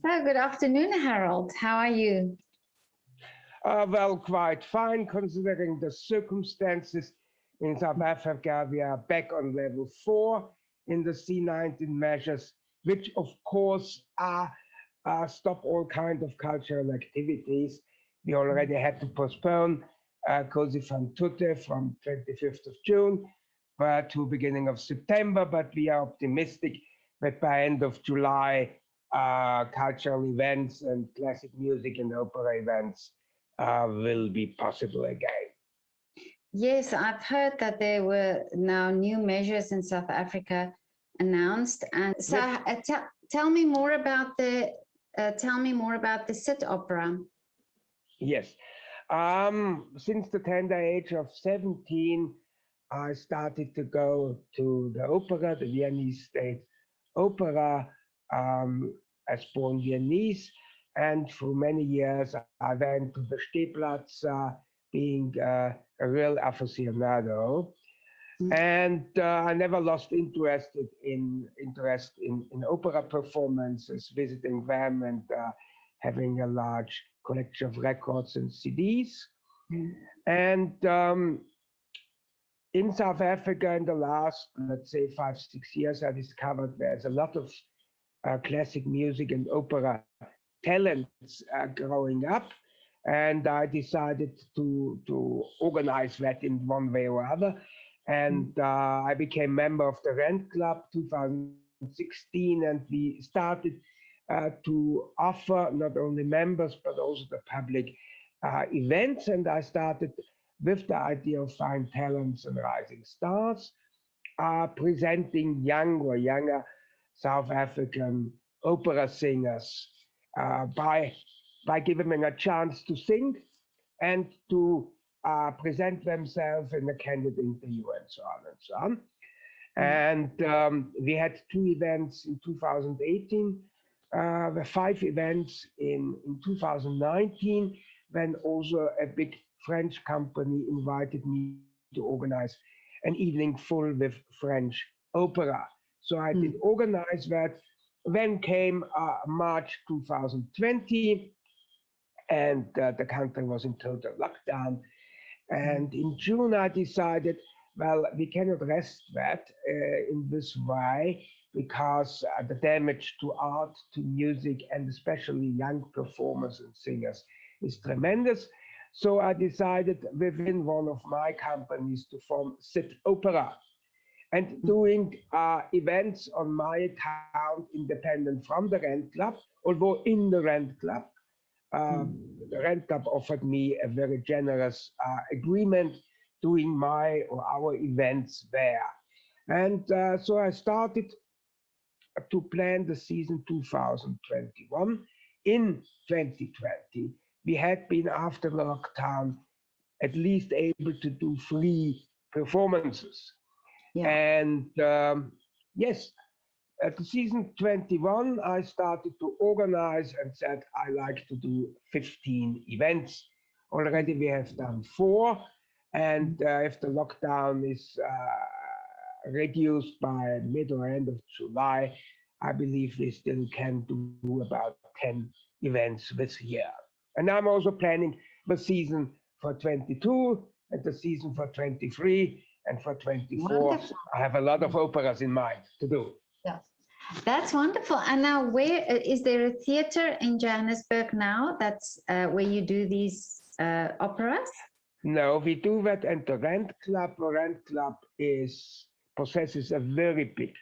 So, good afternoon, Harold. How are you? Well, quite fine considering the circumstances. In South Africa, we are back on level 4 in the C-19 measures, which of course are stop all kind of cultural activities. We already had to postpone Cozy van Tutte from 25th of June to beginning of September, but we are optimistic that by end of July, cultural events and classic music and opera events will be possible again. Yes, I've heard that there were now new measures in South Africa announced, and so Yes, tell me more about the Sitt-opera. yes. Since the tender age of 17, I started to go to the opera, the Viennese State Opera, um, as born Viennese. And for many years, I went to the Stehplatz, being a real aficionado. And I never lost interest in opera performances, visiting them and having a large collection of records and CDs. Mm. And in South Africa, in the last, let's say, 5, 6 years, I discovered there's a lot of classic music and opera talents growing up. And I decided to organize that in one way or other. And I became member of the Rent Club 2016, and we started to offer not only members but also the public events. And I started with the idea of fine talents and rising stars, presenting young or younger South African opera singers by giving them a chance to sing and to present themselves in a candid interview and so on and so on. And we had 2 events in 2018, the 5 events in 2019, when also a big French company invited me to organize an evening full with French opera. So I did Mm. organize that. Then came March 2020, and the country was in total lockdown. And in June, I decided, well, we cannot rest that in this way because the damage to art, to music, and especially young performers and singers is tremendous. So I decided within one of my companies to form Sitt-opera and doing events on my account independent from the Rent Club, although in the Rent Club the Rent Club offered me a very generous agreement doing my or our events there. And so I started to plan the season 2021. In 2020, we had been after lockdown at least able to do 3 performances. Yeah. And yes, at the season 21, I started to organize and said I like to do 15 events. Already we have done 4, and if the lockdown is reduced by mid or end of July, I believe we still can do about 10 events this year. And I'm also planning the season for 22 and the season for 23 and for 24. Wonderful. I have a lot of operas in mind to do. Yeah. That's wonderful. And now, where is there a theater in Johannesburg now? That's where you do these operas? No, we do that at the Rent Club. The Rent Club is possesses a very big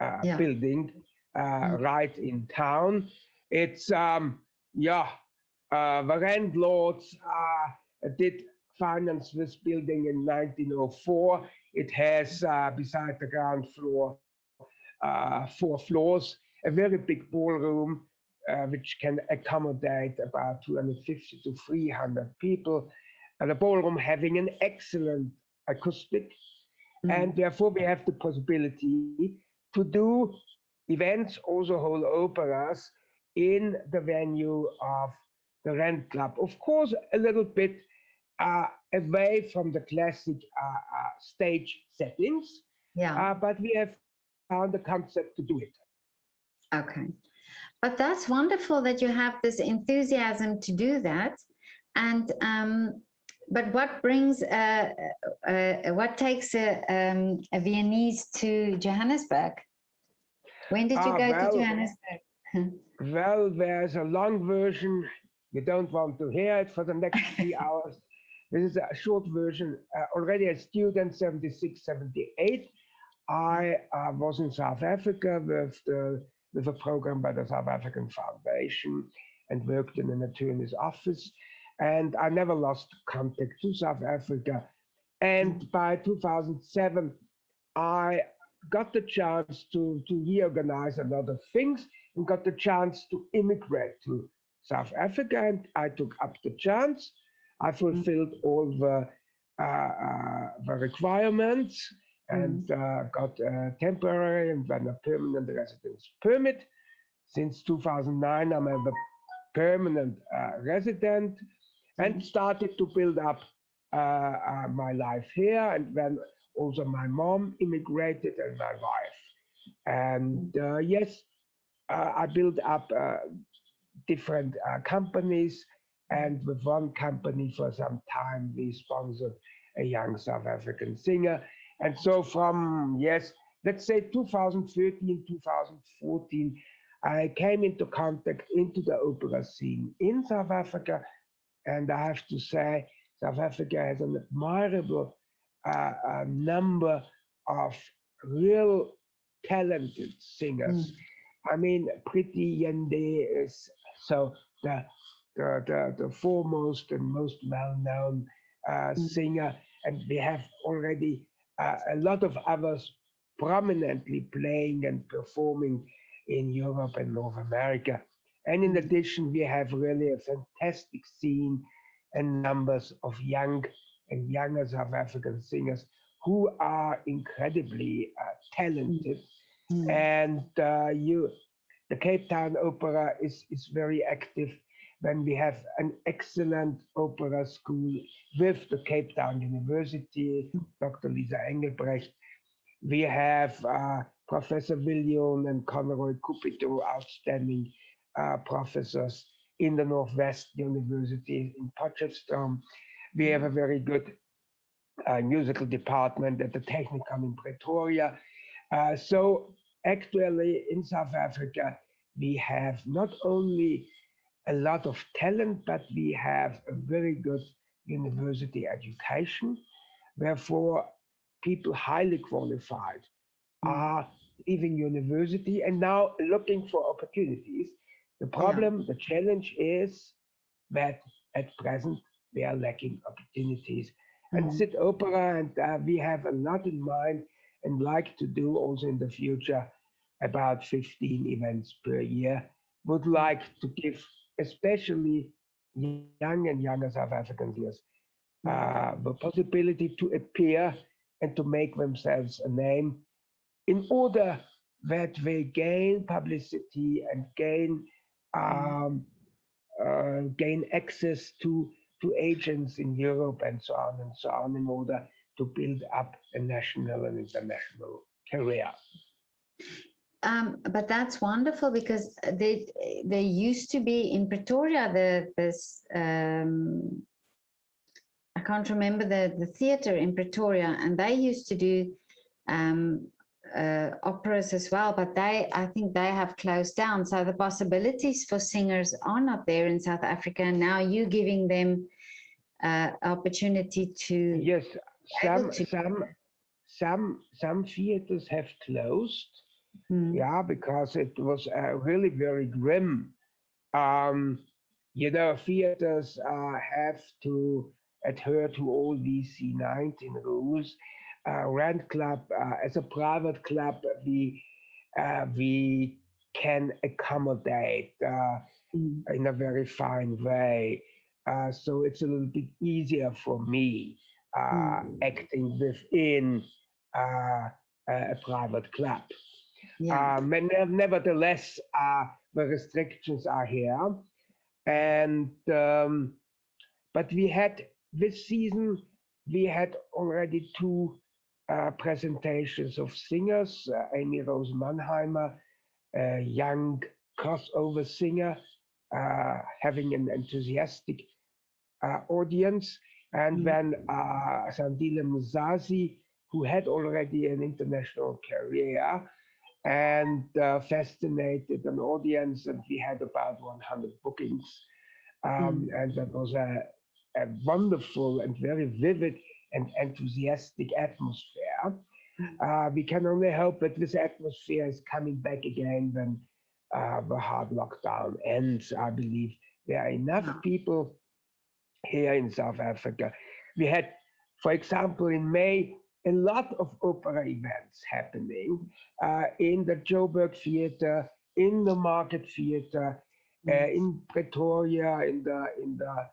Yeah. building Mm. right in town. It's yeah, the landlords did finance this building in 1904. It has beside the ground floor 4 floors, a very big ballroom which can accommodate about 250 to 300 people. And the ballroom having an excellent acoustic, and Mm. therefore we have the possibility to do events, also whole operas, in the venue of the Rent Club. Of course, a little bit away from the classic stage settings, Yeah. but we have found a concept to do it. Okay. But that's wonderful that you have this enthusiasm to do that. And but what brings what takes a Viennese to Johannesburg? When did you go to Johannesburg? Well, there's a long version. You don't want to hear it for the next 3 hours. This is a short version. Already a student, 76, 78. I was in South Africa with a program by the South African Foundation and worked in an attorney's office. And I never lost contact to South Africa. And by 2007, I got the chance to reorganize a lot of things and got the chance to immigrate to South Africa. And I took up the chance. I fulfilled all the requirements and got a temporary and then a permanent residence permit. Since 2009, I'm a permanent resident and started to build up my life here. And then also my mom immigrated and my wife. And yes, I built up different companies. And with one company for some time, we sponsored a young South African singer. And so from, yes, let's say 2013, 2014, I came into contact into the opera scene in South Africa. And I have to say, South Africa has an admirable number of real talented singers. I mean, Pretty Yende is so the foremost and most well-known singer, and we have already a lot of others prominently playing and performing in Europe and North America. And in addition, we have really a fantastic scene and numbers of young and younger South African singers who are incredibly talented. And the Cape Town Opera is very active when we have an excellent opera school with the Cape Town University, Dr. Lisa Engelbrecht. We have Professor Villion and Conroy Cupito, outstanding professors in the Northwest University in Potchefstroom. We have a very good musical department at the Technicum in Pretoria. So actually in South Africa, we have not only a lot of talent, but we have a very good university education. Therefore, people highly qualified are leaving university and now looking for opportunities. The problem, the challenge is that at present they are lacking opportunities. And Sitt-opera, and we have a lot in mind and like to do also in the future about 15 events per year. Would like to give especially young and younger South African singers the possibility to appear and to make themselves a name in order that they gain publicity and gain access to agents in Europe and so on in order to build up a national and international career. But that's wonderful because they used to be in Pretoria. I can't remember the theater in Pretoria, and they used to do operas as well. But I think they have closed down. So the possibilities for singers are not there in South Africa. And now you're giving them opportunity to. Yes, some theaters have closed. Yeah, because it was really very grim. Theaters have to adhere to all these C19 rules. Rent Club, as a private club, we can accommodate in a very fine way. So it's a little bit easier for me acting within a private club. Nevertheless, the restrictions are here, and but we had this season we had already two presentations of singers, Amy Rose Mannheimer, a young crossover singer, having an enthusiastic audience. And when Sandile Musazi, who had already an international career, and fascinated an audience, and we had about 100 bookings. And that was a wonderful and very vivid and enthusiastic atmosphere. We can only hope that this atmosphere is coming back again when the hard lockdown ends. I believe there are enough people here in South Africa. We had, for example, in May, a lot of opera events happening in the Joburg Theatre, in the Market Theatre, in Pretoria, in the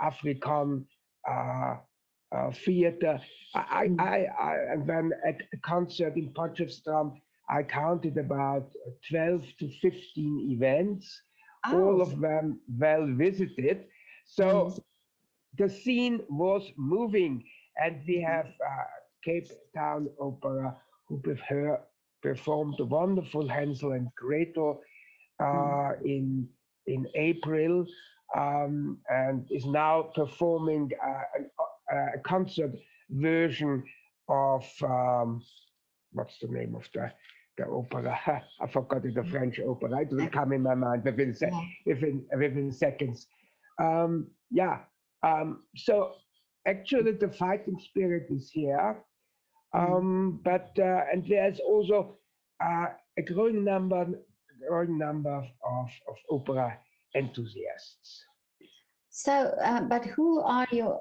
African theater. And then at a concert in Potchefstroom, I counted about 12 to 15 events, all of them well visited. So the scene was moving, and we have Cape Town Opera, who performed a wonderful Hansel and Gretel in April, and is now performing a concert version of what's the name of the opera? I forgot it, the French opera. It will come in my mind within seconds. Yeah. So actually, the fighting spirit is here, but and there's also a growing number of opera enthusiasts. So, but who are your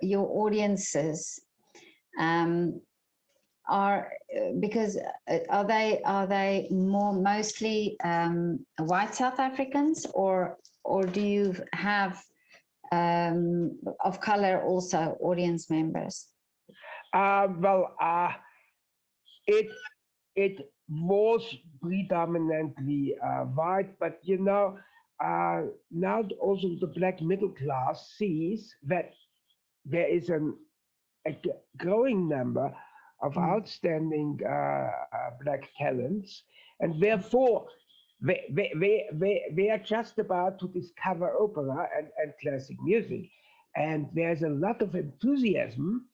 audiences? Because are they mostly white South Africans, or do you have of color also audience members? It was predominantly white, but now also the black middle class sees that there is a growing number of outstanding black talents, and therefore they are just about to discover opera and classic music. And there's a lot of enthusiasm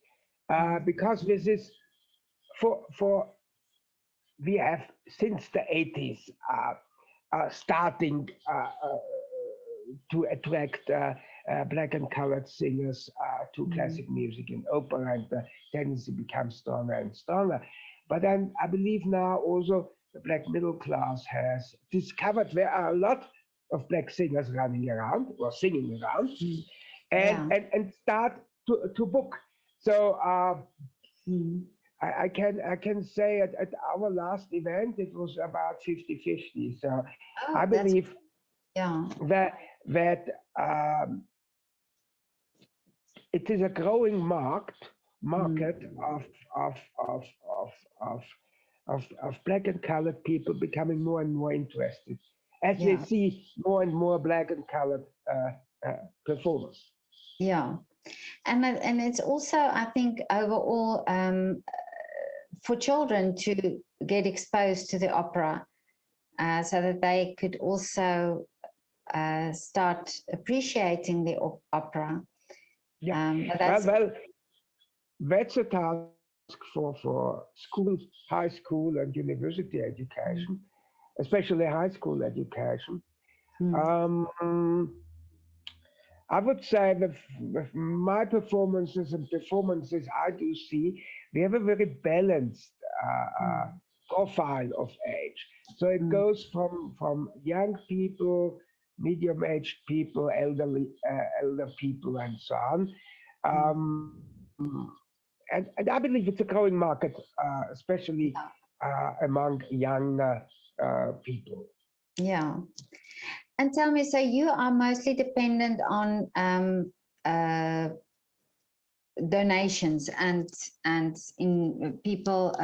because this is for we have since the 80s starting to attract black and colored singers to classic music and opera, and the tendency becomes stronger and stronger. But then I believe now also the black middle class has discovered there are a lot of black singers running around or singing around, and start to book. So I can say at our last event it was about 50-50. So I believe that it is a growing market of black and colored people becoming more and more interested as they see more and more black and colored performers. Yeah, and it's also, I think, overall for children to get exposed to the opera, so that they could also start appreciating the opera. Well, that's a task for school, high school, and university education, especially high school education. I would say that with my performances I do see we have a very balanced profile of age. So it goes from young people, medium-aged people, elder people, and so on. And I believe it's a growing market, especially among young people. Yeah. And tell me, so you are mostly dependent on donations and in people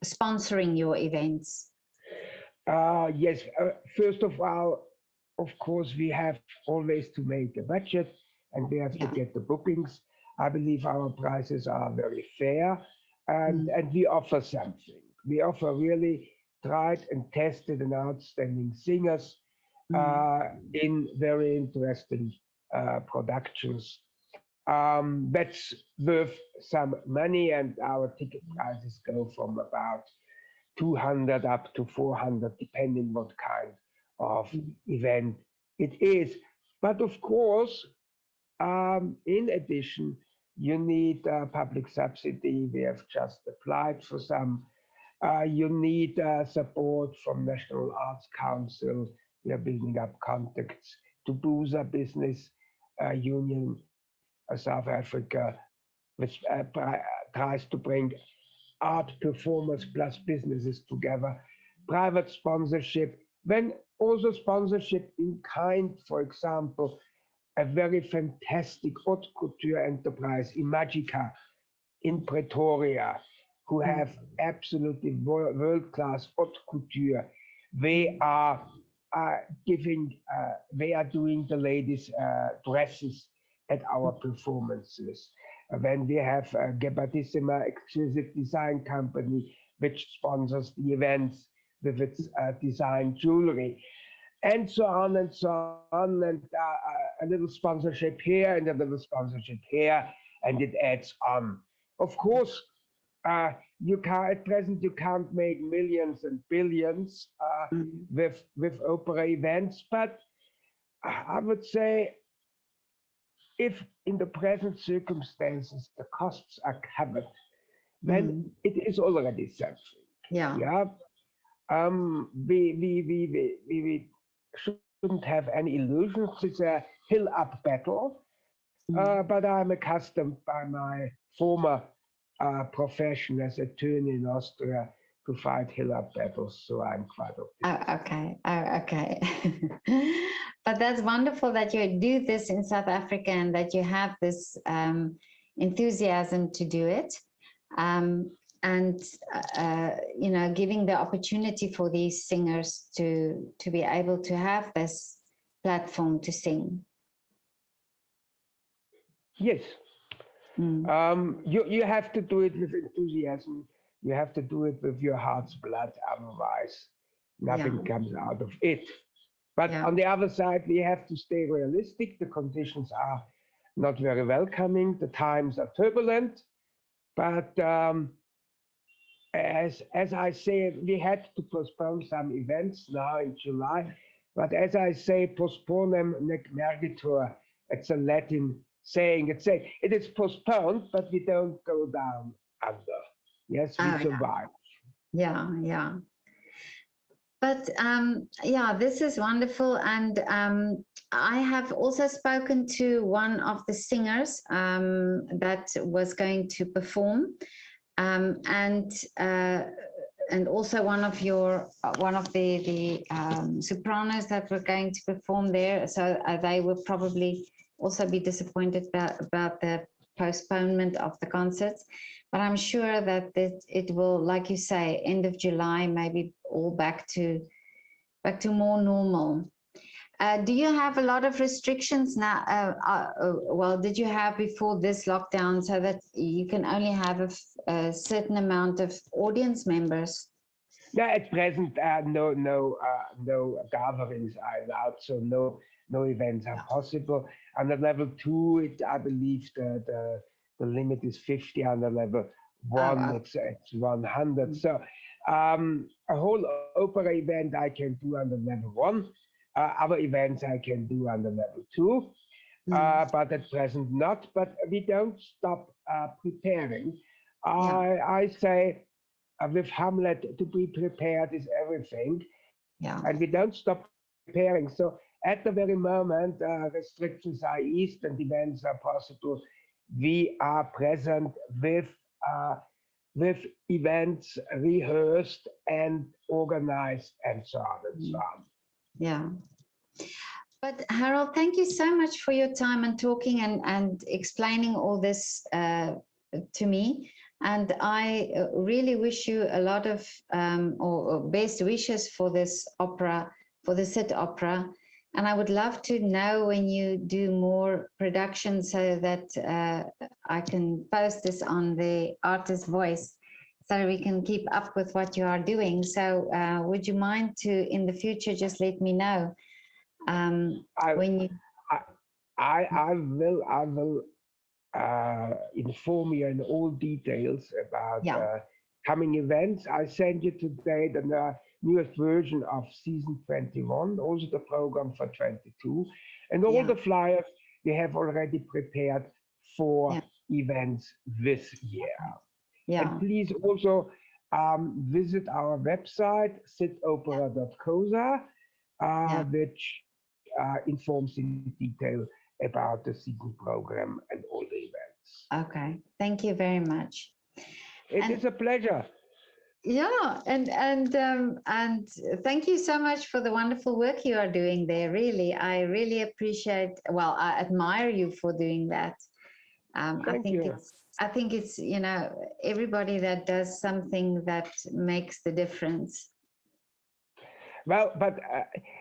sponsoring your events? Yes. First of all, of course, we have always to make a budget, and we have to get the bookings. I believe our prices are very fair, and we offer something. We offer really tried and tested and outstanding singers Mm. in very interesting productions. That's worth some money, and our ticket prices go from about 200 up to 400, depending what kind of Mm. event it is. But of course, in addition, you need public subsidy. We have just applied for some. You need support from National Arts Council. We are building up contacts to BUSA Business Union South Africa, which tries to bring art performers plus businesses together. Private sponsorship, when also sponsorship in kind, for example, a very fantastic haute couture enterprise, Imagica, in Pretoria, who Mm. have absolutely world-class haute couture. They are giving, they are doing the ladies' dresses at our performances. Then we have Gabardissima Exclusive Design Company, which sponsors the events with its design jewelry, and so on and so on, and a little sponsorship here and a little sponsorship here, and it adds on. Of course, you can't at present you can't make millions and billions Mm. with opera events, but I would say if in the present circumstances the costs are covered, then Mm. it is already something. Yeah. Yeah, we shouldn't have any illusions. It's a hill up battle, Mm. but I'm accustomed by my former profession as attorney in Austria to fight hill up battles, so I'm quite Oh, optimistic. okay. Oh, okay. But that's wonderful that you do this in South Africa and that you have this enthusiasm to do it. Um, and giving the opportunity for these singers to be able to have this platform to sing. Yes, Mm. you have to do it with enthusiasm. You have to do it with your heart's blood, otherwise Yeah, nothing comes out of it. But yeah, on the other side, we have to stay realistic. The conditions are not very welcoming. The times are turbulent. But as I say, we had to postpone some events now in July. But as I say, postponem nec mergitur. It's a Latin saying. It is postponed, but we don't go down under. Yes, we oh, yeah, survive. yeah, yeah. But yeah, this is wonderful. And I have also spoken to one of the singers that was going to perform, um, and uh, and also one of the sopranos that were going to perform there. So they will probably also be disappointed about the postponement of the concerts. But I'm sure that it will, like you say, end of July, maybe all back to more normal. Do you have a lot of restrictions now? Well, did you have before this lockdown so that you can only have a certain amount of audience members? No, at present, no gatherings are allowed, so no events are Yeah. possible. Under level two, I believe the limit is 50. Under level Oh, one, it's 100. mm, So a whole opera event I can do under level one. Other events I can do under level two, mm, but at present not. But we don't stop preparing. yeah, I say with Hamlet, to be prepared is everything, yeah. and we don't stop preparing. So at the very moment, restrictions are eased and events are possible. We are present uh, with events rehearsed and organized, and so on and so Mm, on. yeah. But Harold, thank you so much for your time and talking and explaining all this to me. And I really wish you a lot of or best wishes for this opera, for the Sitt-opera. And I would love to know when you do more production so that I can post this on the Artist Voice so we can keep up with what you are doing. So would you mind to, in the future, just let me know I, when you... I will inform you in all details about Yeah, coming events. I sent you today the newest version of season 21, also the program for 22, and all yeah, the flyers we have already prepared for yeah, events this year. And yeah, please also visit our website, sitt-opera.coza, yeah. which informs in detail about the season program and all the events. Okay, thank you very much. It And is a pleasure. yeah, and thank you so much for the wonderful work you are doing there. Really, I really appreciate. Well, I admire you for doing that. Thank you. I think it's, you know, everybody that does something that makes the difference. Well, but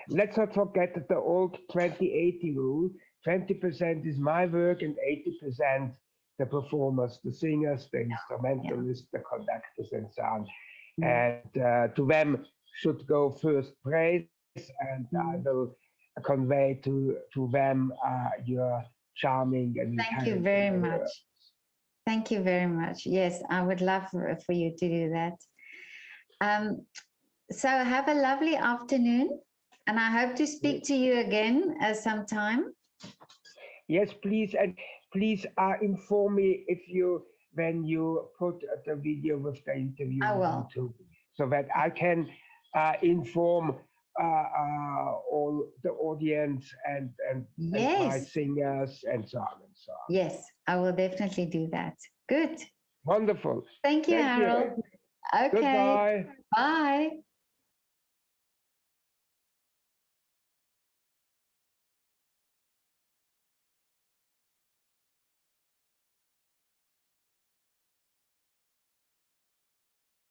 let's not forget the old 20/80 rule. 20% is my work and 80% the performers, the singers, the Yeah. instrumentalists, the conductors, and so on. Mm. And to them should go first praise, and I Mm. will convey to them your charming and Thank you intelligent very work. much. Thank you very much. Yes, I would love for you to do that. So have a lovely afternoon, and I hope to speak to you again sometime. Yes, please, and please inform me if you when you put the video with the interview I on will. YouTube, so that I can inform all the audience and my Yes, singers and so on and so on. yes, I will definitely do that. Good. Wonderful. Thank you, Thank you. Harold. Okay, Goodbye. bye.